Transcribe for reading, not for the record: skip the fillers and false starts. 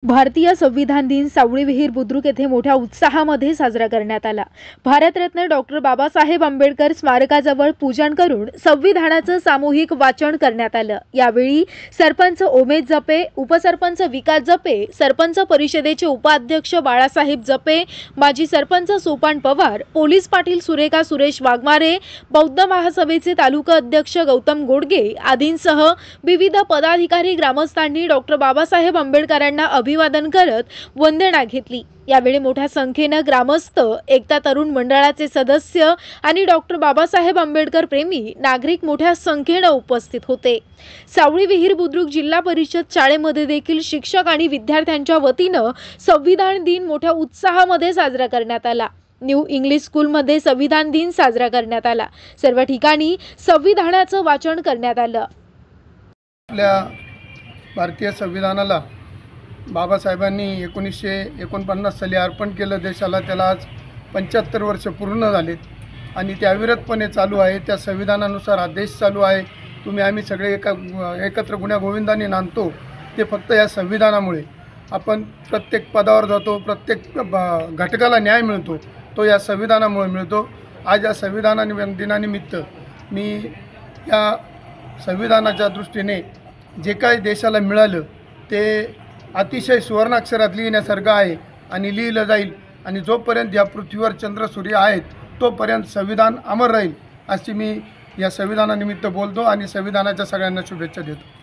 भारतीय संविधान दिन सावळी विहीर बुद्रुक येथे मोठ्या उत्साहामध्ये साजरा करण्यात आला। भारतरत्न डॉक्टर बाबासाहेब आंबेडकर स्मारकाजवळ पूजन करून संविधानाचं सामूहिक वाचन करण्यात आलं। यावेळी सरपंच उमेश जपे, उपसरपंच विकास जपे, सरपंच परिषदेचे उपाध्यक्ष बाळासाहेब जपे, माजी सरपंच सोपान पवार, पोलीस पाटील सुरेखा सुरेश वाघमारे, बौद्ध महासभेचे तालुका अध्यक्ष गौतम गोडगे आदींसह विविध पदाधिकारी ग्रामस्थांनी डॉक्टर बाबासाहेब आंबेडकरांना अभिवादन करत वंदना घेतली। यावेळी मोठ्या संख्येने ग्रामस्थ, एकता तरुण मंडळाचे सदस्य आणि डॉक्टर बाबासाहेब आंबेडकर प्रेमी नागरिक मोठ्या संख्येने उपस्थित होते। सावळी विहीर बुद्रुक जिल्हा परिषद शाळेमध्ये देखील शिक्षक आणि विद्यार्थ्यांच्या वतीने संविधान दिन मोठ्या उत्साहामध्ये साजरा करण्यात आला। न्यू इंग्लिश स्कूलमध्ये संविधान दिन साजरा करण्यात आला। सर्व ठिकाणी संविधानाचं वाचन करण्यात आलं। आपल्या भारतीय संविधानाला बाबासाहेबांनी 1949 साली अर्पण केलं देशाला। त्याला आज 75 वर्ष पूर्ण झालेत आणि ते अविरतपणे चालू आहे। त्या संविधानानुसार हा देश चालू आहे। आम्ही सगळे एकत्र गुण्यागोविंदाने नांदतो ते फक्त या संविधानामुळे। आपण प्रत्येक पदावर जातो, प्रत्येक घटकाला न्याय मिळतो तो या संविधानामुळे मिळतो। आज या संविधान दिनानिमित्त मी या संविधानाच्या दृष्टीने जे काही देशाला मिळालं ते अतिशय सुवर्णाक्षरात लिहिण्यासारखं आहे आणि लिहिलं जाईल आणि जोपर्यंत या पृथ्वीवर चंद्र सूर्य आहेत तोपर्यंत संविधान अमर राहील अशी मी या संविधानानिमित्त बोलतो आणि संविधानाच्या सगळ्यांना शुभेच्छा देतो।